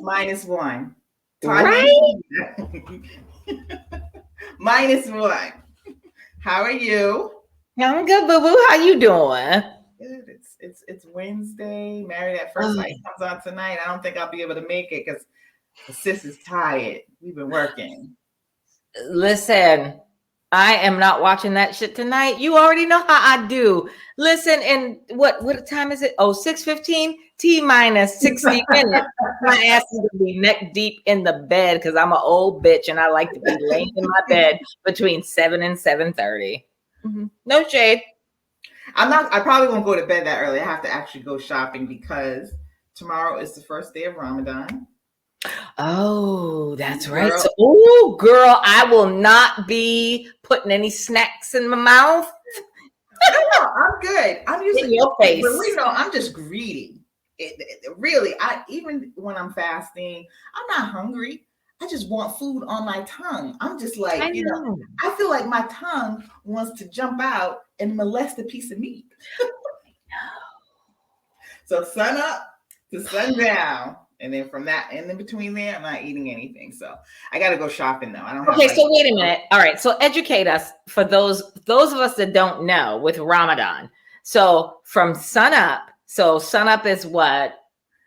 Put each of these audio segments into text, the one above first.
-1. Right? -1. How are you? I'm good, boo boo. How you doing? Good. It's Wednesday. Married at First Sight comes on tonight. I don't think I'll be able to make it because the sis is tired. We've been working. Listen, I am not watching that shit tonight. You already know how I do. Listen, and what time is it? Oh, 6:15, T-minus 60 minutes. My ass is gonna be neck deep in the bed because I'm an old bitch and I like to be laying in my bed between 7 and 7:30. No shade. I probably won't go to bed that early. I have to actually go shopping because tomorrow is the first day of Ramadan. Oh, that's right. So, oh, girl, I will not be putting any snacks in my mouth. No, I'm good. I'm usually in your face. But I'm just greedy. Really, even when I'm fasting, I'm not hungry. I just want food on my tongue. I'm just like, I feel like my tongue wants to jump out and molest a piece of meat. So sun up to sundown. And then from that, and in between there, I'm not eating anything. So I got to go shopping though. I don't have. Okay, so wait a minute. All right, so educate us for those of us that don't know with Ramadan. So from sun up. So sun up is what?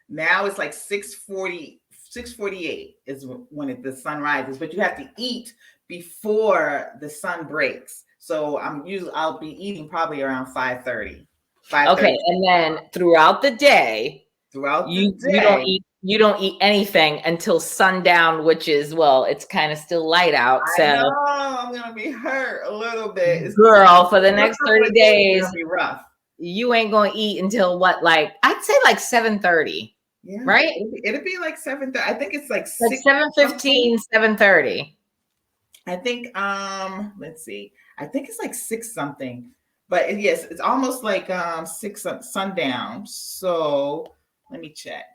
Now it's like 6:48 is when the sun rises, but you have to eat before the sun breaks. So I'll be eating probably around 5:30. Okay, and then throughout the day, you don't eat anything until sundown, which is, well, it's kind of still light out. So I know I'm gonna be hurt a little bit. Girl, for the next 30 days, it's gonna be rough. You ain't gonna eat until what? Like I'd say like 7:30. Yeah, right? It'd be like 7:30. I think it's like 7:15, 7:30. I think let's see. I think it's like 6 something. But yes, it's almost like 6 sundown. So let me check.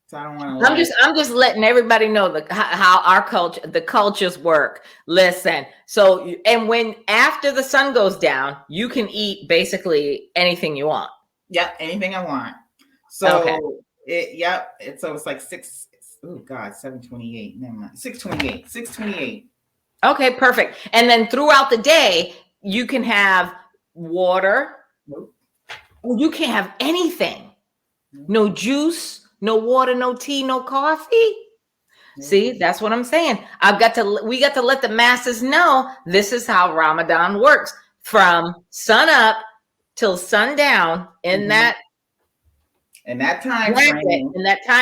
So I don't want to. I'm just letting everybody know how our the cultures work. Listen, so and when after the sun goes down, you can eat basically anything you want. Yep, anything I want. So okay. It's like 6. Oh God, 7:28. Never mind. 6:28. 6:28. Okay, perfect. And then throughout the day, you can have water. Nope. You can't have anything. No juice. No water, no tea, no coffee. See, that's what I'm saying. We got to let the masses know this is how Ramadan works. From sun up till sundown in that time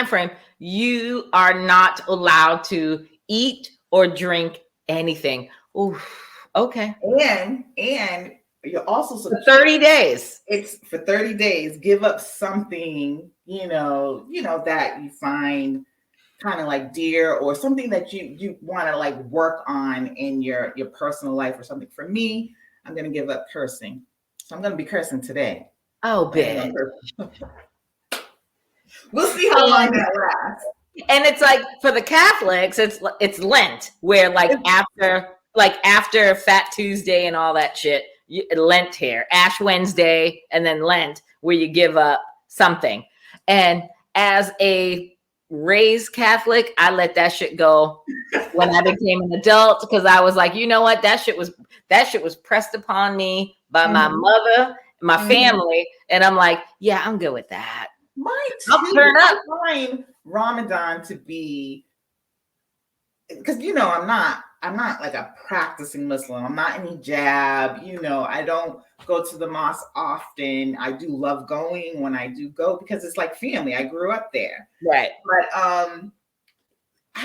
frame, you are not allowed to eat or drink anything. Oof. Okay. And you're also for 30 days. It's for 30 days. Give up something, that you find kind of like dear, or something that you want to like work on in your personal life or something. For me, I'm going to give up cursing. So I'm going to be cursing today. Oh, bitch. We'll see how long that lasts. And it's like for the Catholics, it's Lent, where like after Fat Tuesday and all that shit, Lent here, Ash Wednesday, and then Lent, where you give up something. And as a raised Catholic, I let that shit go when I became an adult, because I was like, you know what, that shit was pressed upon me by my mother, my family, and I'm like, yeah, I'm good with that. I'll turn up. I find Ramadan to be, because I'm not like a practicing Muslim. I'm not in hijab. I don't go to the mosque often. I do love going when I do go because it's like family. I grew up there. Right. But I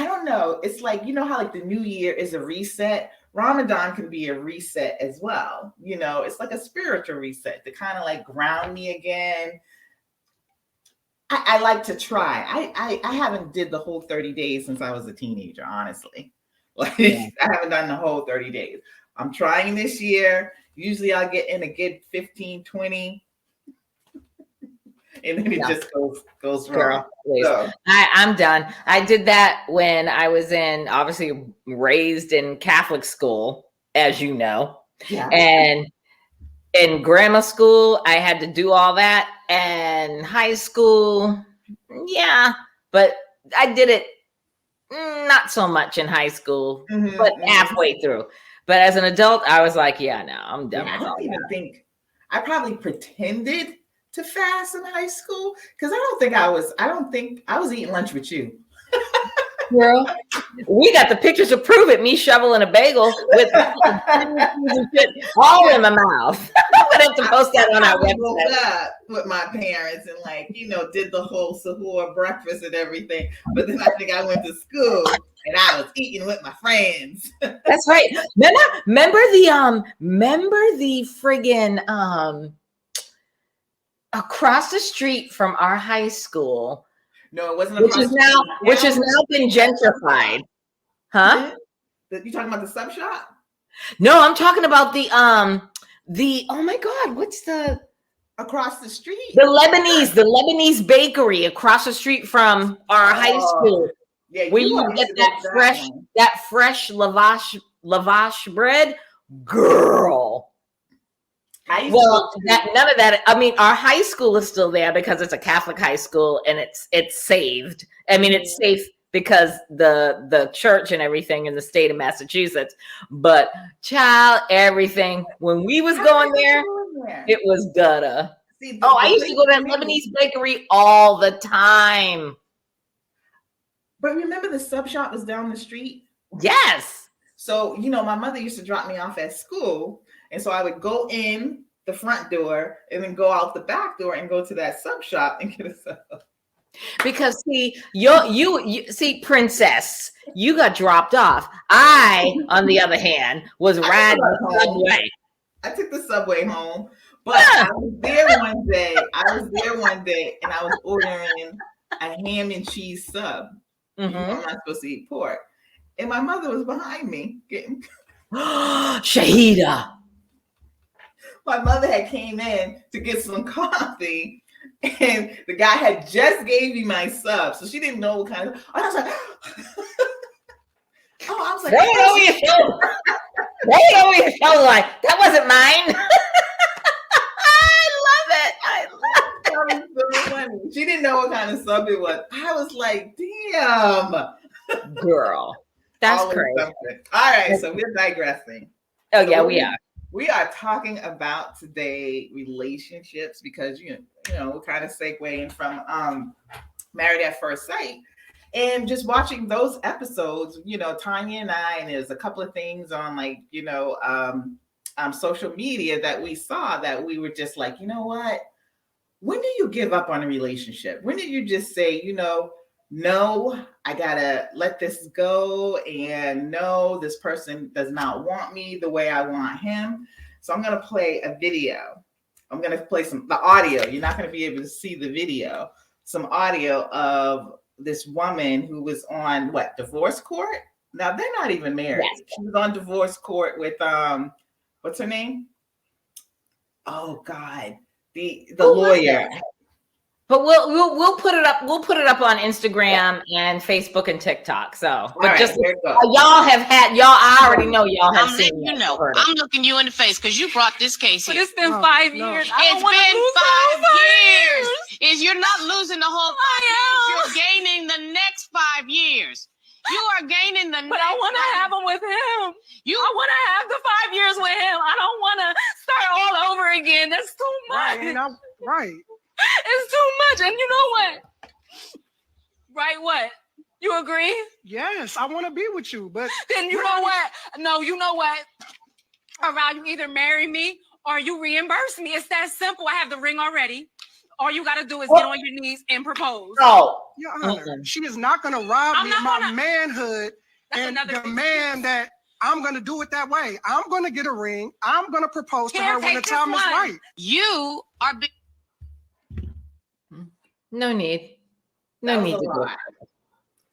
don't know. It's like, how like the new year is a reset. Ramadan can be a reset as well. It's like a spiritual reset to kind of like ground me again. I like to try. I haven't did the whole 30 days since I was a teenager, honestly. I haven't done the whole 30 days. I'm trying this year. Usually I'll get in a good 15, 20. And then it just goes wrong. So. I'm done. I did that when I was obviously raised in Catholic school, as you know. Yeah. And in grammar school, I had to do all that. And high school, yeah. But I did it not so much in high school, but halfway through. But as an adult, I was like, yeah, no, I'm done. I don't even think I probably pretended to fast in high school because I don't think I was eating lunch with you. Girl, we got the pictures to prove it. Me shoveling a bagel with all in my mouth. I'm gonna have to post that on our website. With my parents and did the whole sahur breakfast and everything. But then I think I went to school and I was eating with my friends. That's right. Remember the friggin' across the street from our high school. No, it wasn't. Which has now been gentrified, huh? You talking about the sub shop? No, I'm talking about the oh my God, what's the across the street? The Lebanese bakery across the street from our high school. Yeah, where you get that fresh lavash bread, girl. None of that. I mean, our high school is still there because it's a Catholic high school and it's saved. I mean, it's safe because the church and everything in the state of Massachusetts. But child, everything when we was going there, it was gutter. I used to go to that Lebanese bakery all the time. But remember, the sub shop was down the street. Yes. So my mother used to drop me off at school. And so I would go in the front door and then go out the back door and go to that sub shop and get a sub. Because you see, princess, you got dropped off. I, on the other hand, was riding the subway. I took the subway home, but I was there one day. And I was ordering a ham and cheese sub. I'm not supposed to eat pork. And my mother was behind me getting Shahidah. My mother had came in to get some coffee, and the guy had just gave me my sub, so she didn't know what kind of. I was like, right over your shoulder. Right over your shoulder, like that wasn't mine. I love it. So funny. She didn't know what kind of sub it was. I was like, damn, girl, that's crazy. Something. All right, so we're digressing. Oh yeah, we are. We are talking about today relationships because we're kind of segueing from Married at First Sight and just watching those episodes. Tanya and I, and there's a couple of things on social media that we saw that we were just like, you know what? When do you give up on a relationship? When did you just say, no, I gotta let this go, and no, this person does not want me the way I want him. So I'm gonna play a video. I'm gonna play the audio. You're not gonna be able to see the video. Some audio of this woman who was on divorce court. Now they're not even married. Yes. She was on divorce court with what's her name? Oh God, the lawyer. But we'll put it up. We'll put it up on Instagram and Facebook and TikTok. So, but right, just I already know y'all have seen. I'm looking you in the face because you brought this case here. But it's been 5 years. It's been 5 years. You're not losing the whole 5 years. You're gaining the next 5 years. You are gaining the. But I want to have them with him. I want to have the 5 years with him. I don't want to start all over again. That's too much. Right. It's too much. And you know what? Right, what? You agree? Yes, I want to be with you, but then you know what? No, you know what? Around, you either marry me or you reimburse me. It's that simple. I have the ring already. All you got to do is get on your knees and propose. No. Your Honor, she is not going to rob me of my manhood and demand that I'm going to do it that way. I'm going to get a ring. I'm going to propose to her when the time is right. You are... No need. No need to go.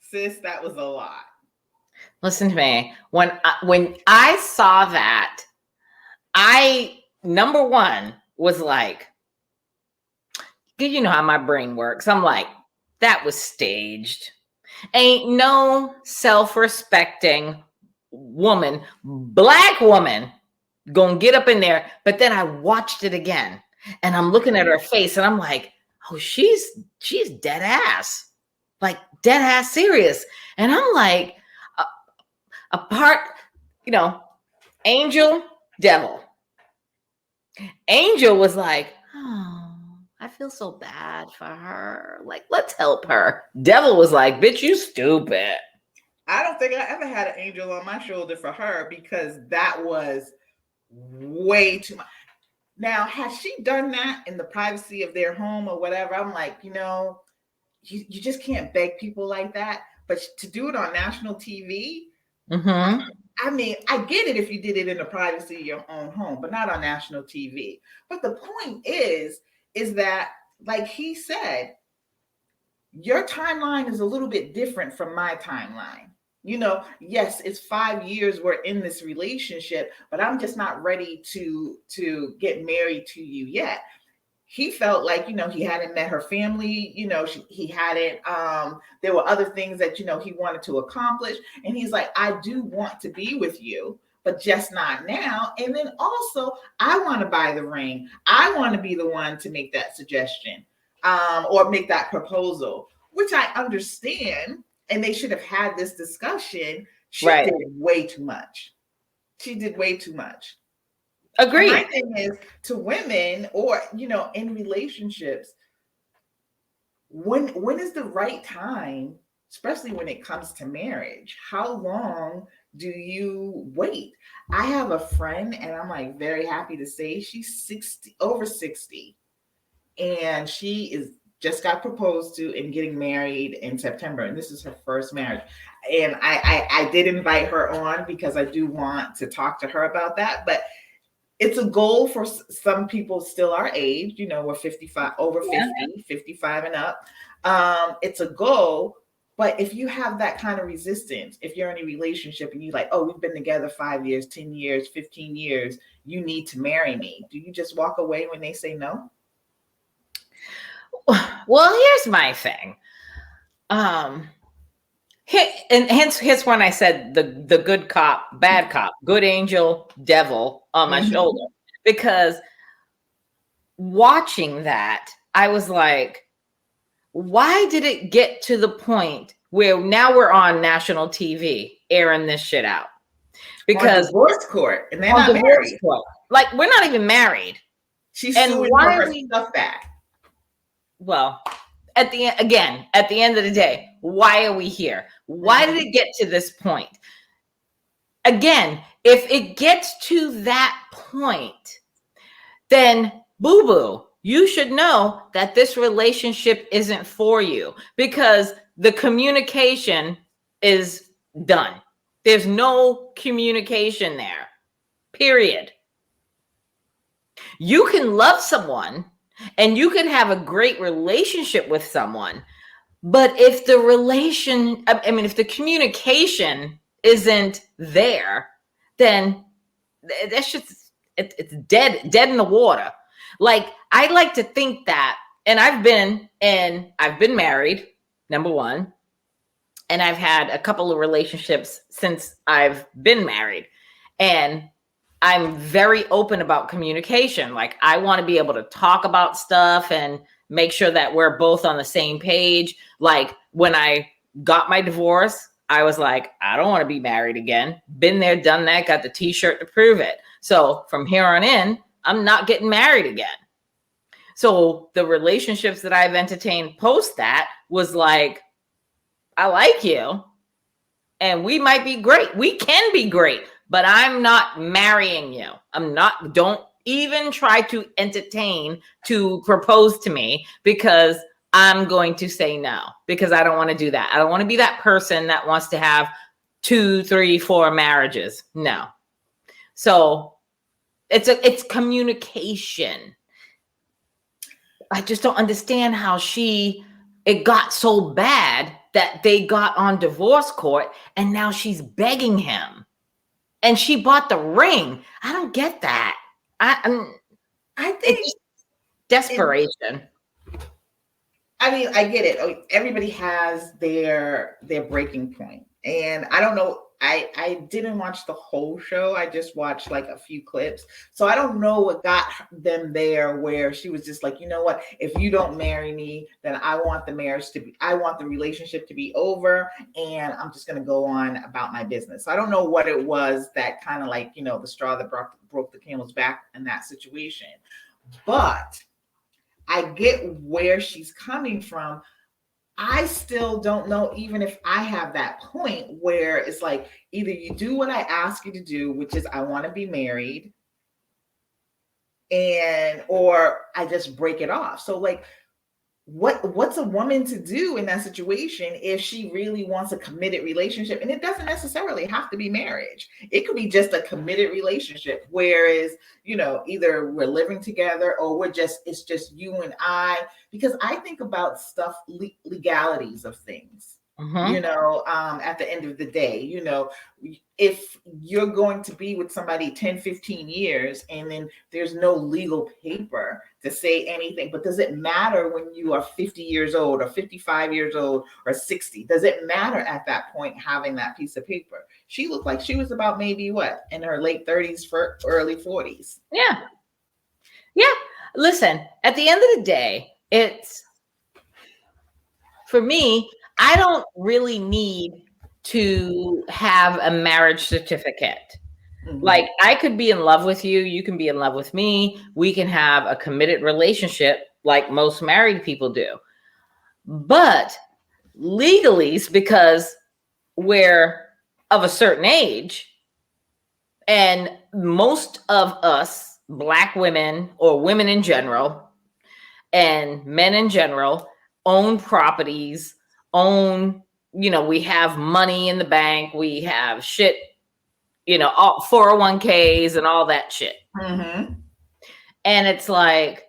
Sis, that was a lot. Listen to me. When I saw that, I, number one, was like, you know how my brain works. I'm like, that was staged. Ain't no self-respecting woman, black woman, gonna get up in there. But then I watched it again and I'm looking at her face and I'm like, oh, she's dead ass. like dead ass serious. And I'm like, apart, Angel, devil. Angel was like, oh, I feel so bad for her. Like, let's help her. Devil was like, bitch, you stupid. I don't think I ever had an angel on my shoulder for her because that was way too much. Now, has she done that in the privacy of their home or whatever? I'm like, you just can't beg people like that. But to do it on national TV, I mean, I get it if you did it in the privacy of your own home, but not on national TV. But the point is that, like he said, your timeline is a little bit different from my timeline. Yes, it's 5 years we're in this relationship, but I'm just not ready to get married to you yet. He felt like, he hadn't met her family, he hadn't, there were other things that, he wanted to accomplish. And he's like, I do want to be with you, but just not now. And then also, I want to buy the ring. I want to be the one to make that suggestion or make that proposal, which I understand. And they should have had this discussion. She did way too much. She did way too much. Agreed. My thing is to women or, in relationships, when is the right time, especially when it comes to marriage? How long do you wait? I have a friend and I'm like very happy to say she's over 60 and she is just got proposed to and getting married in September. And this is her first marriage. And I did invite her on because I do want to talk to her about that. But it's a goal for some people still our age, we're 55, over 50, 55 and up. It's a goal. But if you have that kind of resistance, if you're in a relationship and you're like, oh, we've been together 5 years, 10 years, 15 years, you need to marry me. Do you just walk away when they say no? Well, here's my thing. And hence when I said the good cop, bad cop, good angel, devil on my shoulder, because watching that, I was like, why did it get to the point where now we're on national TV airing this shit out? Because on divorce court, and they're not married. Like, we're not even married. She's suing for her stuff back. Well, at the end of the day, why are we here? Why did it get to this point? Again, if it gets to that point, then boo-boo, you should know that this relationship isn't for you because the communication is done. There's no communication there, period. You can love someone and you can have a great relationship with someone, but if the if the communication isn't there, then that's just, it's dead in the water. Like, I like to think that, and I've been married, number one, and I've had a couple of relationships since I've been married, and I'm very open about communication. Like, I want to be able to talk about stuff and make sure that we're both on the same page. Like, when I got my divorce, I was like, I don't want to be married again. Been there, done that, got the t-shirt to prove it. So from here on in, I'm not getting married again. So the relationships that I've entertained post that was like, I like you and we might be great. We can be great, but I'm not marrying you. Don't even try to entertain to propose to me because I'm going to say no, because I don't want to do that. I don't want to be that person that wants to have 2, 3, 4 marriages. No. So it's communication. I just don't understand how it got so bad that they got on divorce court and now she's begging him and she bought the ring. I don't get that. I think it's desperation. I mean, I get it. Everybody has their breaking point. And I don't know I didn't watch the whole show. I just watched like a few clips. So I don't know what got them there where she was just like, you know what, if you don't marry me, then I want the relationship to be over, and I'm just going to go on about my business. So I don't know what it was that kind of like, the straw that broke the camel's back in that situation. But I get where she's coming from. I still don't know, even if I have that point where it's like, either you do what I ask you to do, which is I want to be married, or I just break it off. So like, what's a woman to do in that situation if she really wants a committed relationship? And it doesn't necessarily have to be marriage. It could be just a committed relationship, whereas, either we're living together or it's just you and I, because I think about stuff, legalities of things. At the end of the day, if you're going to be with somebody 10, 15 years and then there's no legal paper to say anything, but does it matter when you are 50 years old or 55 years old or 60? Does it matter at that point having that piece of paper? She looked like she was about maybe in her late 30s for early 40s. Yeah. Listen, at the end of the day, for me, I don't really need to have a marriage certificate. Mm-hmm. Like, I could be in love with you. You can be in love with me. We can have a committed relationship like most married people do. But legally, because we're of a certain age, and most of us, Black women or women in general, and men in general, own properties, we have money in the bank, we have shit, all 401ks and all that shit. Mm-hmm. And it's like,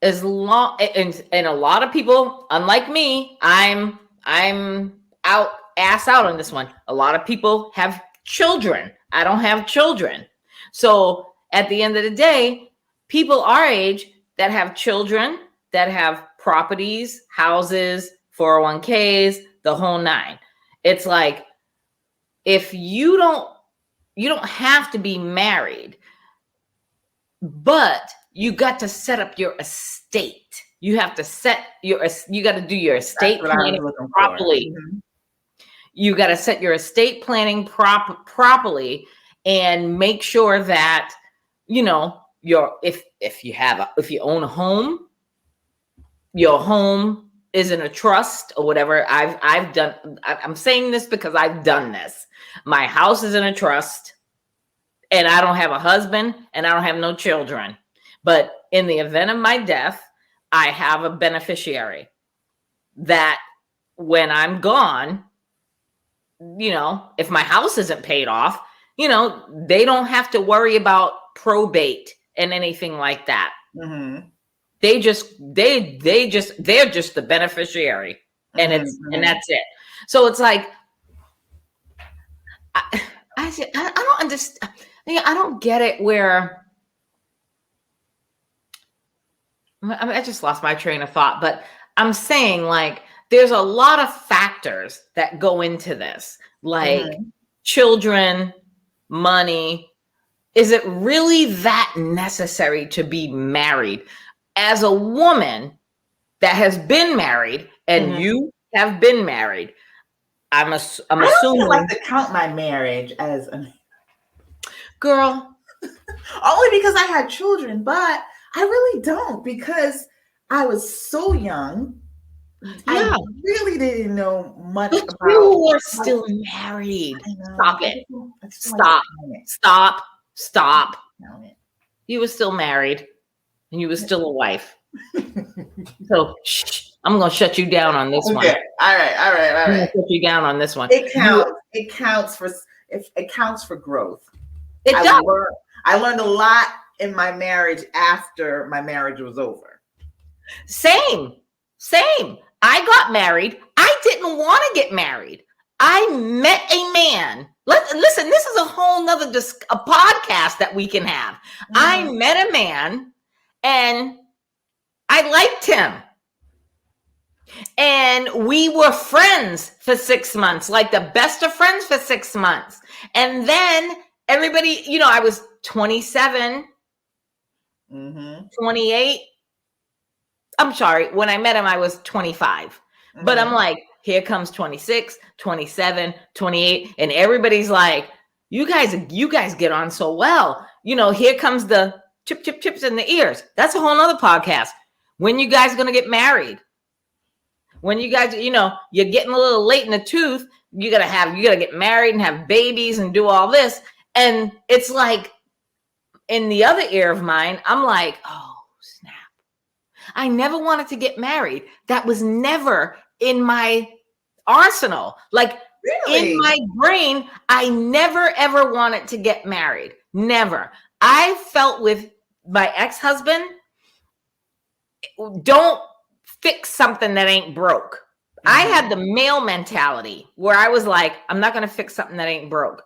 as long, and a lot of people, unlike me, I'm ass out on this one. A lot of people have children. I don't have children. So at the end of the day, people our age that have children, that have properties, houses, 401ks, the whole nine. It's like, if you don't have to be married, but you got to set up your estate. You got to do your estate planning properly. Mm-hmm. You got to set your estate planning properly and make sure that, if you own a home, your home is in a trust or whatever. I'm saying this because I've done this. My house is in a trust, and I don't have a husband and I don't have no children. But in the event of my death, I have a beneficiary that when I'm gone, if my house isn't paid off, they don't have to worry about probate and anything like that. Mm-hmm. They're just the beneficiary, and and that's it. So it's like, I don't understand. I don't get it. Where I just lost my train of thought, but I'm saying, like, there's a lot of factors that go into this, like children, money. Is it really that necessary to be married? As a woman that has been married, and you have been married, I'm assuming. I don't like to count my marriage as a girl, only because I had children, but I really don't, because I was so young. Yeah. I really didn't know much about. You were still married. Stop it! Stop! You were still married. And you were still a wife. So I'm going to shut you down on this one. All right. I'm going to shut you down on this one. It counts for growth. It does. I learned a lot in my marriage after my marriage was over. Same. I got married. I didn't want to get married. I met a man. Listen, this is a whole nother a podcast that we can have. Mm-hmm. I met a man and I liked him. And we were friends for 6 months, like the best of friends for 6 months. And then everybody, I was 27, 28. I'm sorry. When I met him, I was 25. But I'm like, here comes 26, 27, 28. And everybody's like, you guys get on so well. Here comes the chips in the ears. That's a whole nother podcast. When you guys going to get married? When you guys, you're getting a little late in the tooth, you got to get married and have babies and do all this. And it's like in the other ear of mine, I'm like, oh, snap. I never wanted to get married. That was never in my arsenal. Like Really? in my brain, I never, ever wanted to get married. Never. I felt with my ex-husband, don't fix something that ain't broke. I had the male mentality where I was like, I'm not going to fix something that ain't broke.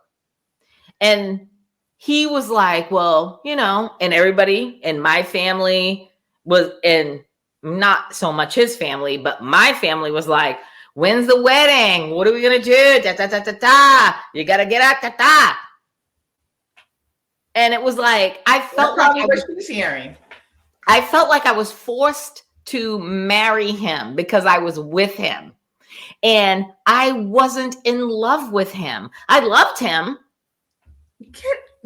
And he was like, well, and everybody in my family was, and not so much his family, but my family was like, when's the wedding? What are we going to do? Da, da, da, da, da. You got to get out, da, da. And it was like, I felt like I felt like I was forced to marry him because I was with him. And I wasn't in love with him. I loved him.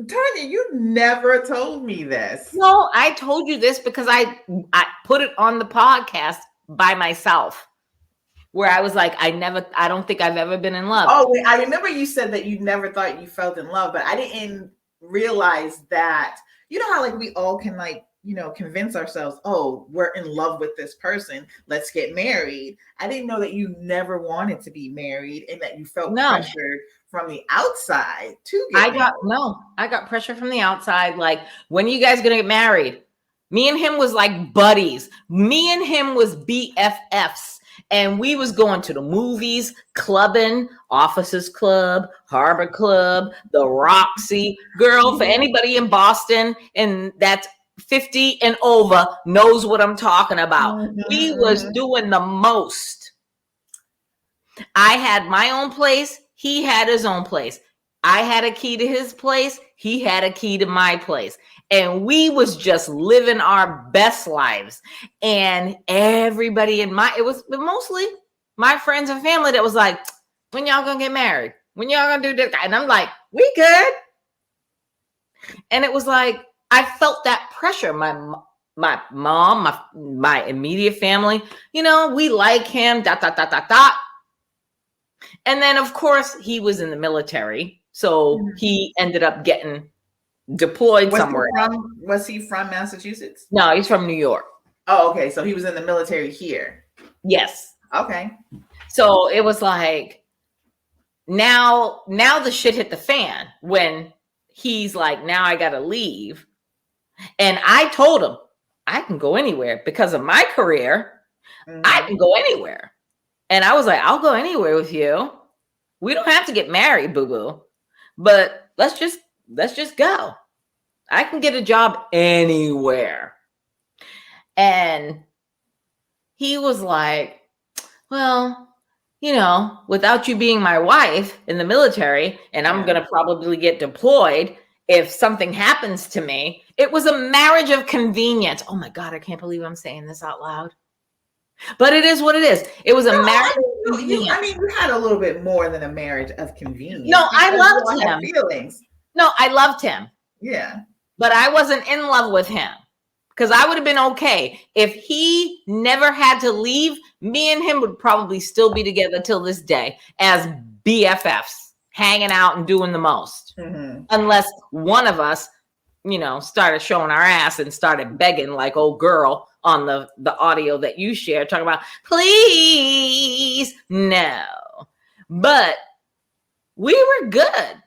Tanya, you never told me this. No, I told you this because I put it on the podcast by myself, where I was like, I don't think I've ever been in love. Oh, wait, I remember you said that you never thought you felt in love, but I didn't realize that, how like we all can convince ourselves, oh, we're in love with this person, let's get married. I didn't know that you never wanted to be married and that you felt pressured from the outside to get married. I got pressure from the outside. Like, when are you guys gonna get married? Me and him was like buddies. Me and him was BFFs. And we was going to the movies, clubbing, Officers Club, Harbor Club, the Roxy. Girl, for anybody in Boston, and that's 50 and over knows what I'm talking about. We was doing the most. I had my own place. He had his own place. I had a key to his place. He had a key to my place. And we was just living our best lives. And everybody it was mostly my friends and family that was like, when y'all gonna get married? When y'all gonna do this? And I'm like, we good. And it was like, I felt that pressure. My mom, my immediate family, we like him, ... And then, of course, he was in the military. So he ended up getting deployed somewhere. Was he from Massachusetts? No, he's from New York. Oh, okay. So he was in the military here. Yes. Okay. So it was like, now the shit hit the fan when he's like, now I got to leave. And I told him, I can go anywhere because of my career. I can go anywhere. And I was like, I'll go anywhere with you. We don't have to get married, boo-boo. But let's just go. I can get a job anywhere. And he was like, well, without you being my wife in the military, and I'm going to probably get deployed if something happens to me. It was a marriage of convenience. Oh my God, I can't believe I'm saying this out loud. But it is what it is. It was a marriage of convenience. You had a little bit more than a marriage of convenience. No, I loved him. Feelings. No, I loved him. Yeah. But I wasn't in love with him. Because I would have been okay. If he never had to leave, me and him would probably still be together till this day as BFFs, hanging out and doing the most. Unless one of us, started showing our ass and started begging like old girl on the audio that you shared, talking about, please, no. But we were good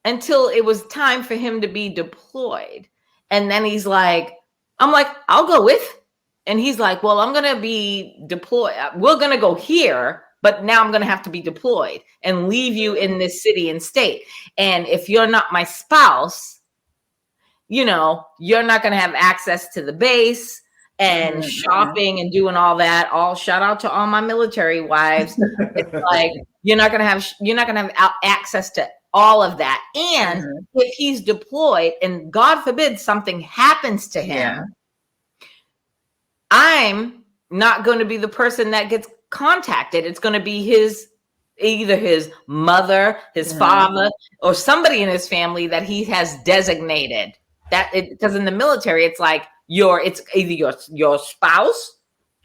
until it was time for him to be deployed. And then he's like, I'm like, I'll go with. And he's like, well, I'm going to be deployed. We're going to go here, but now I'm going to have to be deployed and leave you in this city and state. And if you're not my spouse, you're not going to have access to the base. and shopping and doing all that. All shout out to all my military wives. It's like you're not gonna have access to all of that. And if he's deployed and God forbid something happens to him, I'm not going to be the person that gets contacted. It's going to be either his mother, his father, or somebody in his family that he has designated. Because in the military, it's like it's either your spouse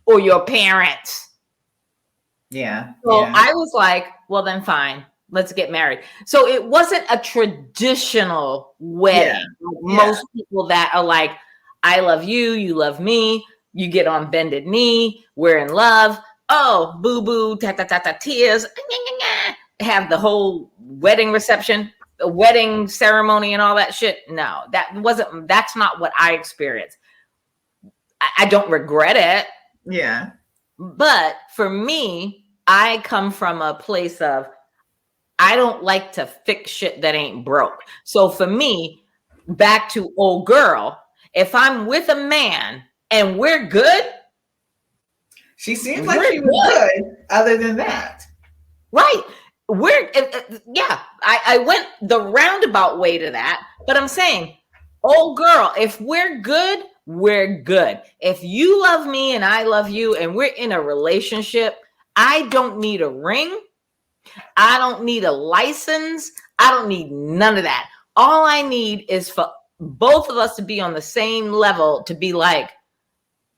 or your parents. Yeah. So I was like, well, then fine. Let's get married. So it wasn't a traditional wedding. Most people that are like, I love you, you love me, you get on bended knee, we're in love. Oh, boo boo, ta ta ta ta, tears. Have the whole wedding reception, the wedding ceremony, and all that shit. No, that's not what I experienced. I don't regret it. Yeah. But for me, I come from a place of I don't like to fix shit that ain't broke. So for me, back to old girl, if I'm with a man and we're good. She seems like she was good other than that. Right. I went the roundabout way to that, but I'm saying, old girl, if we're good, we're good. If you love me and I love you and we're in a relationship, I don't need a ring. I don't need a license. I don't need none of that. All I need is for both of us to be on the same level, to be like,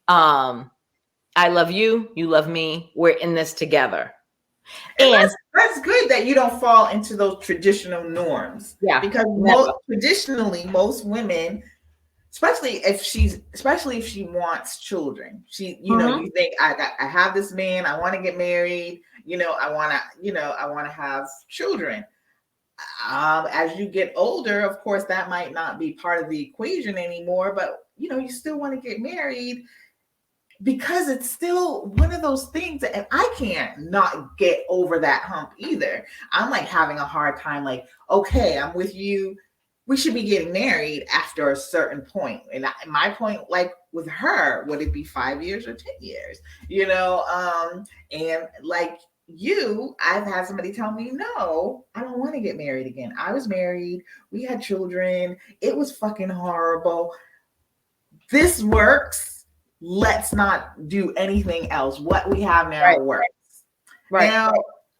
I love you, you love me, we're in this together. And that's good that you don't fall into those traditional norms. Yeah. Because traditionally, most women, especially if she wants children, you think I have this man, I want to get married, I want to have children. As you get older, of course, that might not be part of the equation anymore, but you still want to get married because it's still one of those things that, and I can't not get over that hump either. I'm like having a hard time, like, okay, I'm with you. We should be getting married after a certain point. And my point, like with her, would it be 5 years or 10 years? And like I've had somebody tell me, no, I don't want to get married again. I was married. We had children. It was fucking horrible. This works. Let's not do anything else. What we have now works. Right. Now,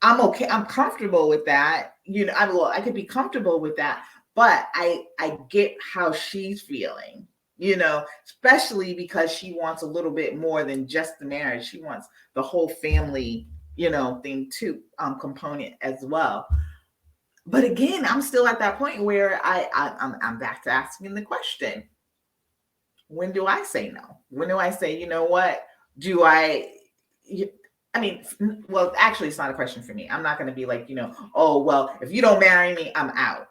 I'm okay. I'm comfortable with that. I could be comfortable with that. But I get how she's feeling, especially because she wants a little bit more than just the marriage. She wants the whole family, thing too, component as well. But again, I'm still at that point where I'm back to asking the question. When do I say no? When do I say, you know what? Well, actually, it's not a question for me. I'm not going to be like, oh, well, if you don't marry me, I'm out.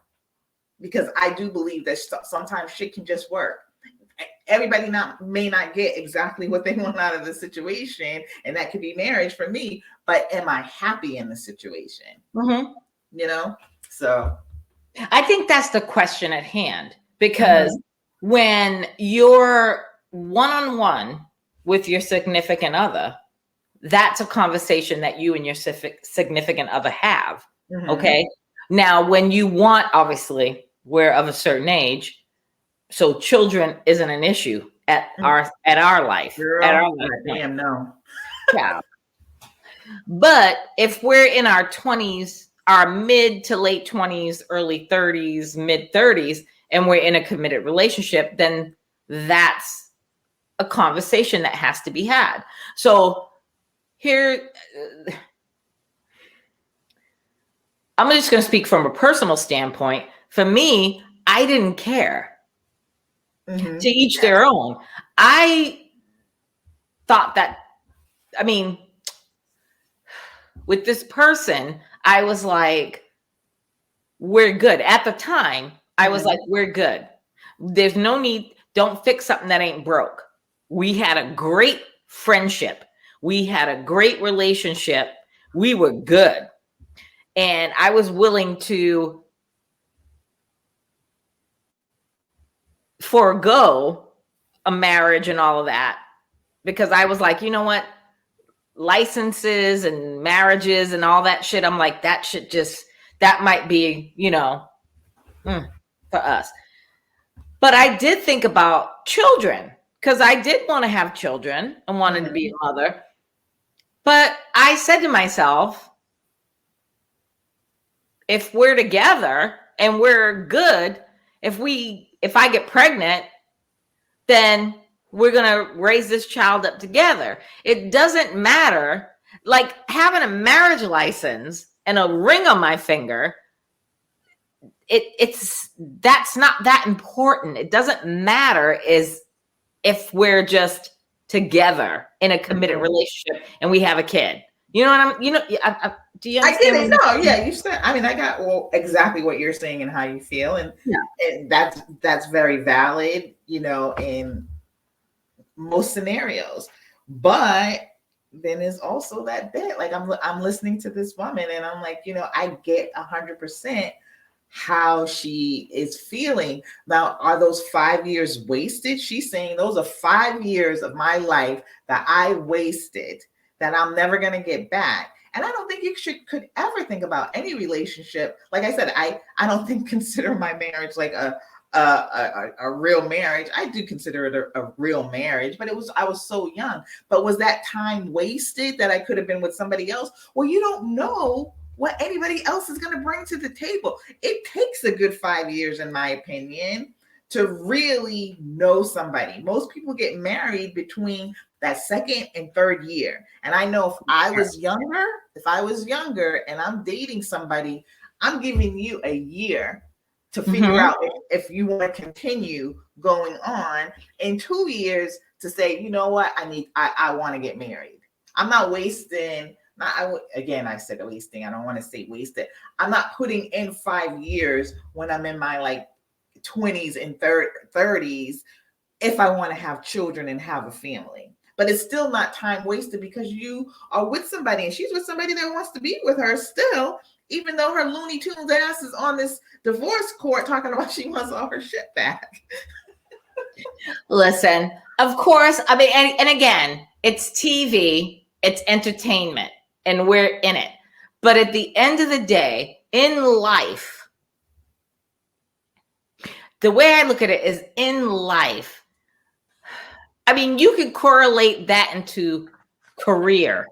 Because I do believe that sometimes shit can just work. Everybody may not get exactly what they want out of the situation, and that could be marriage for me. But am I happy in the situation? So I think that's the question at hand, because when you're one-on-one with your significant other, that's a conversation that you and your significant other have. Okay. Now, when you want, obviously, we're of a certain age, so children isn't an issue at our life. Girl, at our life. Damn, no. Yeah. But if we're in our 20s, our mid to late 20s, early 30s, mid 30s, and we're in a committed relationship, then that's a conversation that has to be had. So here, I'm just going to speak from a personal standpoint. For me, I didn't care. To each their own. I thought that, with this person, I was like, we're good. At the time, I was like, we're good. There's no need. Don't fix something that ain't broke. We had a great friendship. We had a great relationship. We were good. And I was willing to forego a marriage and all of that because I was like, you know what? Licenses and marriages and all that shit. I'm like, that might be, for us. But I did think about children because I did want to have children and wanted to be a mother. But I said to myself, if we're together and we're good, if I get pregnant, then we're going to raise this child up together. It doesn't matter. Like having a marriage license and a ring on my finger, that's not that important. It doesn't matter if we're just together in a committed relationship and we have a kid. You know what do you understand? I get it. No, yeah, you said. I mean, I got exactly what you're saying and how you feel, and that's very valid. In most scenarios, but then there's also that bit. Like I'm listening to this woman, and I'm like, I get 100% how she is feeling. Now, are those 5 years wasted? She's saying those are 5 years of my life that I wasted, that I'm never going to get back. And I don't think you could ever think about any relationship. Like I said, I don't consider my marriage like a real marriage. I do consider it a real marriage, but I was so young. But was that time wasted that I could have been with somebody else? Well, you don't know what anybody else is going to bring to the table. It takes a good 5 years, in my opinion, to really know somebody. Most people get married between that second and third year. And I know if I was younger and I'm dating somebody, I'm giving you a year to figure out if you want to continue going on, in 2 years to say, you know what, I want to get married. I'm not wasting. I said wasting. I don't want to say wasted. I'm not putting in 5 years when I'm in my 20s and 30s if I want to have children and have a family. But it's still not time wasted because you are with somebody and she's with somebody that wants to be with her still, even though her Looney Tunes ass is on this divorce court talking about she wants all her shit back. Listen, of course, I mean, and again, it's TV, it's entertainment, and we're in it. But at the end of the day, in life, the way I look at it is in life, I mean, you can correlate that into career,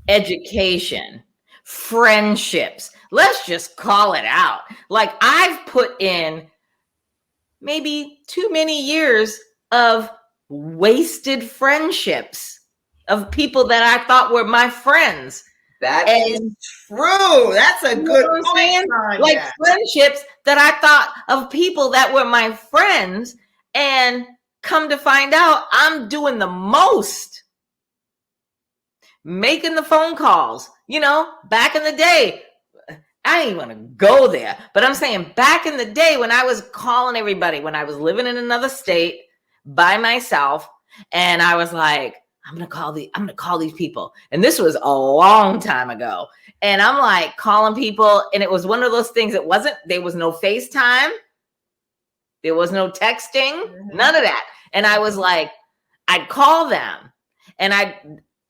education, friendships. Let's just call it out. Like I've put in maybe too many years of wasted friendships of people that I thought were my friends. That is true. That's a good point. Like friendships that I thought of people that were my friends, and come to find out I'm doing the most, making the phone calls. Back in the day, I didn't want to go there, but I'm saying back in the day when I was calling everybody, when I was living in another state by myself, and I was like, I'm gonna call these people. And this was a long time ago. And I'm like calling people, and it was one of those things. There was no FaceTime. There was no texting, none of that. And I was like, I'd call them and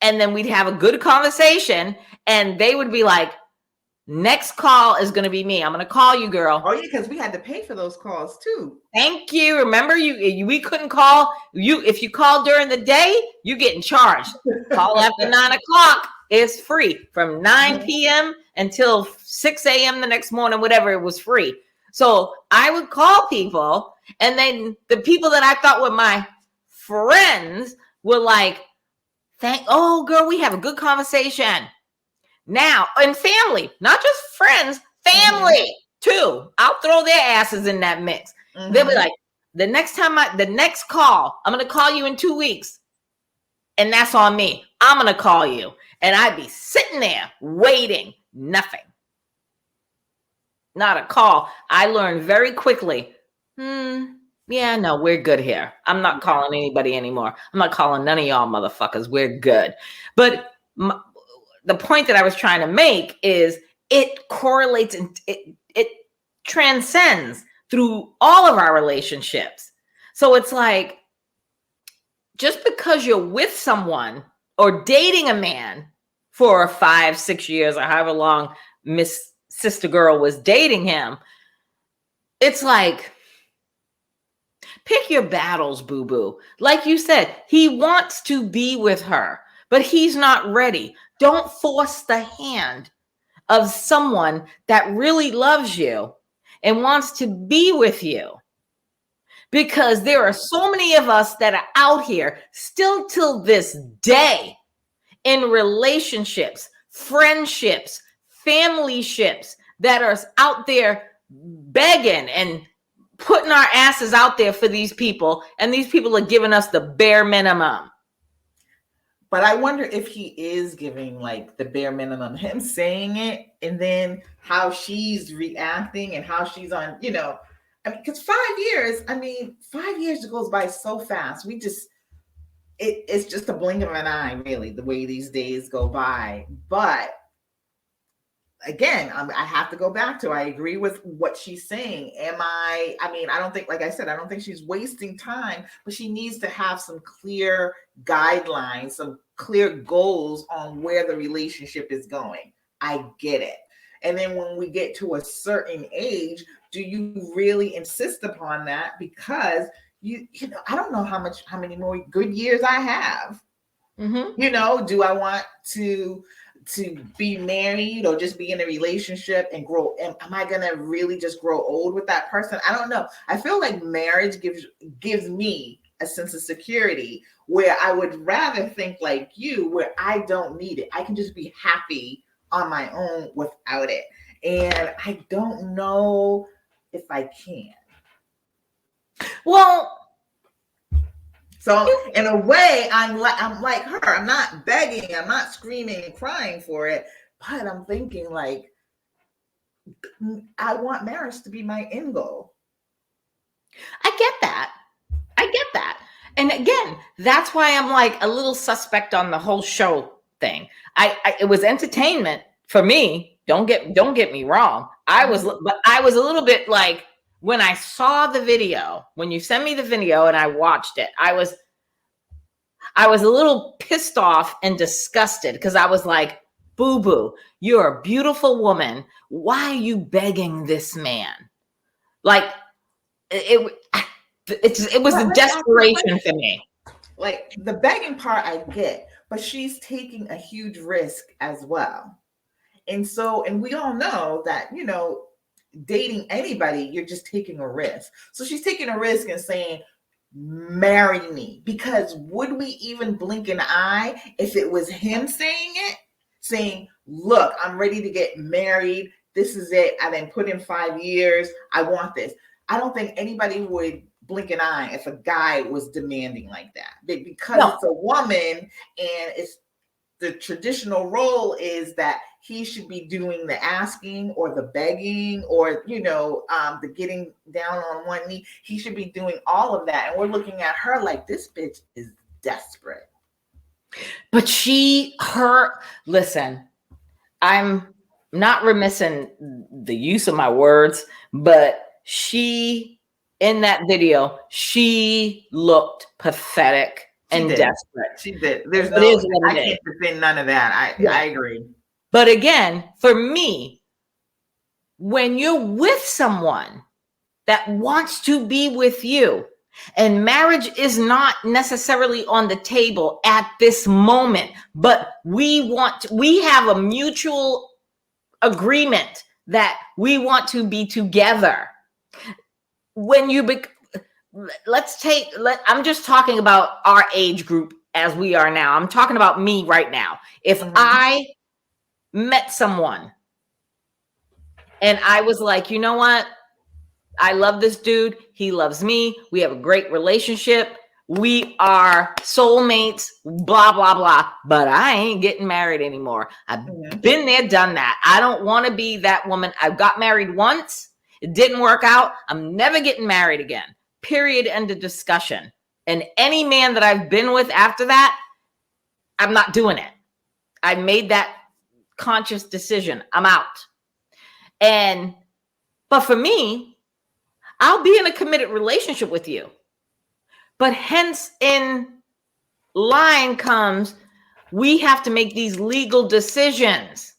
then we'd have a good conversation, and they would be like, next call is going to be me. I'm going to call you, girl. Oh yeah, because we had to pay for those calls too. Thank you. Remember, we couldn't call you. If you call during the day, you're getting charged. Call after 9 o'clock. It's free from 9 p.m. until 6 a.m. the next morning, whatever, it was free. So I would call people, and then the people that I thought were my friends were like, oh girl, we have a good conversation. Now, and family, not just friends, family too. I'll throw their asses in that mix. They'll be like, the next call, I'm going to call you in 2 weeks. And that's on me. I'm going to call you. And I'd be sitting there waiting, nothing. Not a call. I learned very quickly, yeah, no, we're good here. I'm not calling anybody anymore. I'm not calling none of y'all motherfuckers. We're good. But the point that I was trying to make is it correlates and it transcends through all of our relationships. So it's like, just because you're with someone or dating a man for 5-6 years or however long Miss Sister Girl was dating him, it's like, pick your battles, boo-boo. Like you said, he wants to be with her, but he's not ready. Don't force the hand of someone that really loves you and wants to be with you. Because there are so many of us that are out here still till this day in relationships, friendships, family ships that are out there begging and putting our asses out there for these people. And these people are giving us the bare minimum. But I wonder if he is giving like the bare minimum, him saying it, and then how she's reacting and how she's on, you know, I mean, because 5 years, 5 years goes by so fast. It's just a blink of an eye, really, the way these days go by. But again, I have to go back to, I agree with what she's saying. I don't think, like I said, I don't think she's wasting time, but she needs to have some clear guidelines, some clear goals on where the relationship is going. I get it. And then when we get to a certain age, do you really insist upon that? Because you know, I don't know how many more good years I have. Mm-hmm. You know, do I want to be married or just be in a relationship and grow? Am I gonna really just grow old with that person? I don't know. I feel like marriage gives me a sense of security, where I would rather think like you, where I don't need it. I can just be happy on my own without it. And I don't know if I can. Well, so in a way, I'm like her. I'm not begging. I'm not screaming and crying for it. But I'm thinking like, I want marriage to be my end goal. I get that. And again, that's why I'm like a little suspect on the whole show thing. It was entertainment for me. Don't get me wrong. I was a little bit like, when I saw the video, when you sent me the video and I watched it, I was a little pissed off and disgusted, because I was like, boo-boo, you're a beautiful woman. Why are you begging this man? Like, it was a desperation for me. Like, the begging part I get, but she's taking a huge risk as well. And we all know that, you know, dating anybody, you're just taking a risk. So she's taking a risk and saying, marry me. Because would we even blink an eye if it was him saying, look, I'm ready to get married. This is it. I then put in 5 years. I want this. I don't think anybody would blink an eye if a guy was demanding like that. Because It's a woman, and it's the traditional role is that he should be doing the asking or the begging, or, you know, the getting down on one knee. He should be doing all of that. And we're looking at her like, this bitch is desperate. But listen, I'm not remiss in the use of my words, but she, in that video, she looked pathetic and desperate. She did. I can't defend none of that. I agree. But again, for me, when you're with someone that wants to be with you, and marriage is not necessarily on the table at this moment, but we have a mutual agreement that we want to be together. When I'm just talking about our age group as we are now. I'm talking about me right now. If I met someone and I was like, you know what? I love this dude. He loves me. We have a great relationship. We are soulmates, blah, blah, blah. But I ain't getting married anymore. I've been there, done that. I don't want to be that woman. I got married once. It didn't work out. I'm never getting married again. Period. End of discussion. And any man that I've been with after that, I'm not doing it. I made that conscious decision. I'm out. But for me, I'll be in a committed relationship with you. But hence in line comes, we have to make these legal decisions.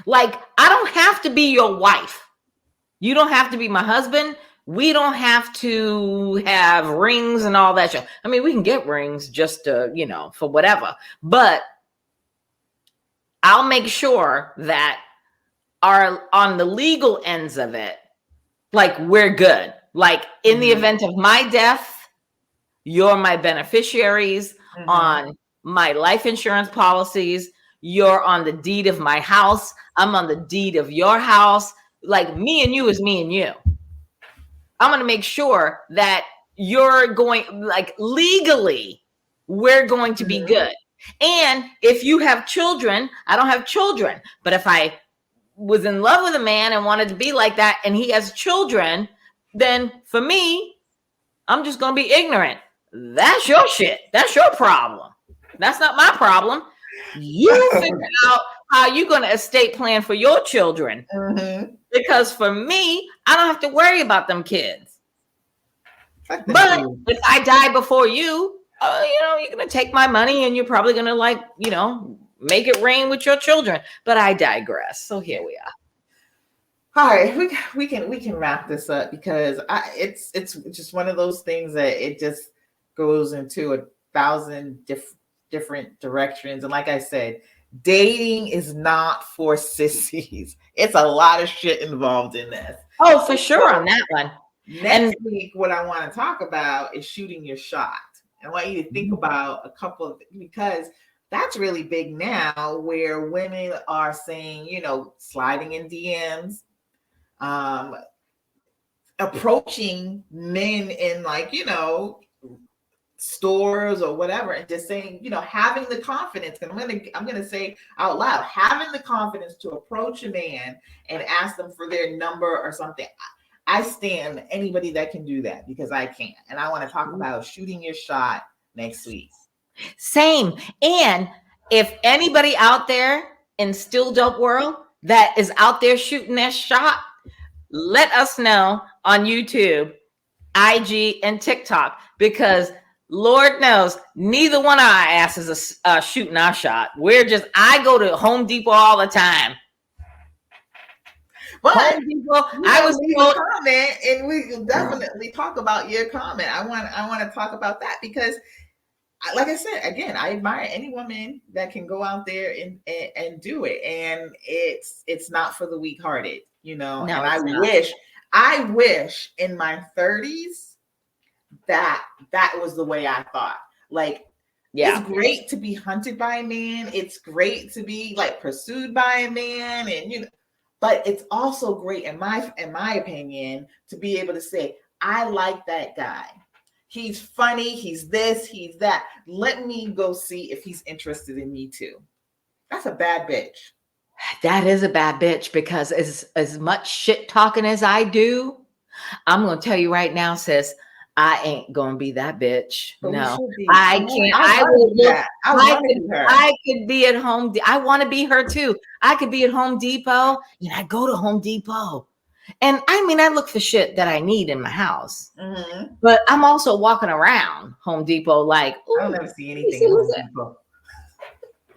Like, I don't have to be your wife. You don't have to be my husband. We don't have to have rings and all that shit. I mean, we can get rings just to, for whatever. But I'll make sure that on the legal ends of it, like, we're good. Like, in the event of my death, you're my beneficiaries on my life insurance policies. You're on the deed of my house. I'm on the deed of your house. Like, me and you is me and you. I'm going to make sure that you're going, like, legally, we're going to be good. And if you have children, I don't have children, but if I was in love with a man and wanted to be like that and he has children, then for me, I'm just going to be ignorant. That's your shit. That's your problem. That's not my problem. You figure out how you're going to estate plan for your children. Because for me, I don't have to worry about them kids. But if I die before you, you're going to take my money and you're probably going to make it rain with your children. But I digress. So here we are. All right, we can wrap this up because it's just one of those things that it just goes into 1,000 different directions. And like I said, dating is not for sissies. It's a lot of shit involved in this. Oh, for sure on that one. Next week, what I want to talk about is shooting your shot. I want you to think about a couple of, because that's really big now, where women are saying, sliding in DMs, approaching men in stores or whatever, and just saying, having the confidence. And I'm gonna say out loud, having the confidence to approach a man and ask them for their number or something. I stand anybody that can do that because I can't. And I want to talk about shooting your shot next week. Same. And if anybody out there in Still Dope World that is out there shooting their shot, let us know on YouTube, IG, and TikTok, because Lord knows neither one of our asses are shooting our shot. I go to Home Depot all the time. But Home Depot, I was told, comment, and we can definitely talk about your comment. I want to talk about that because, like I said, again, I admire any woman that can go out there and do it, and it's not for the weak-hearted, No, and I wish in my 30s that was the way I thought. Like, it's great to be hunted by a man. It's great to be pursued by a man, and but it's also great, in my opinion, to be able to say, I like that guy. He's funny. He's this. He's that. Let me go see if he's interested in me too. That's a bad bitch. That is a bad bitch, because as much shit talking as I do, I'm going to tell you right now, sis, I ain't going to be that bitch. But no, I can't. I could be at Home. I want to be her too. I could be at Home Depot, and I go to Home Depot. And I look for shit that I need in my house. But I'm also walking around Home Depot I don't ever see anything at Home Depot.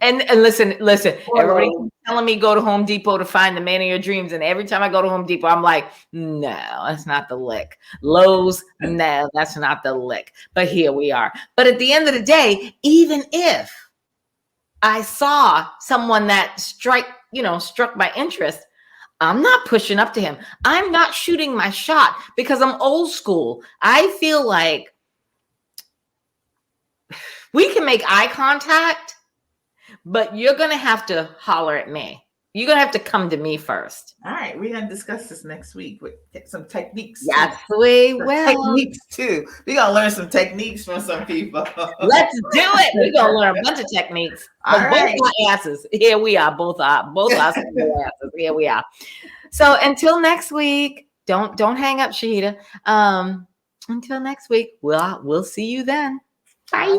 And listen, everybody telling me go to Home Depot to find the man of your dreams. And every time I go to Home Depot, I'm like, no, that's not the lick. Lowe's, no, that's not the lick. But here we are. But at the end of the day, even if I saw someone that struck my interest, I'm not pushing up to him. I'm not shooting my shot because I'm old school. I feel like we can make eye contact, but you're going to have to holler at me. You're going to have to come to me first. All right. We're going to discuss this next week with some techniques. Yes, we will. Techniques too. We're going to learn some techniques from some people. Let's do it. We're going to learn a bunch of techniques. All right. Both our asses. Here we are. Both our asses. Here we are. So until next week, don't hang up, Shahidah. Until next week, we'll see you then. Bye.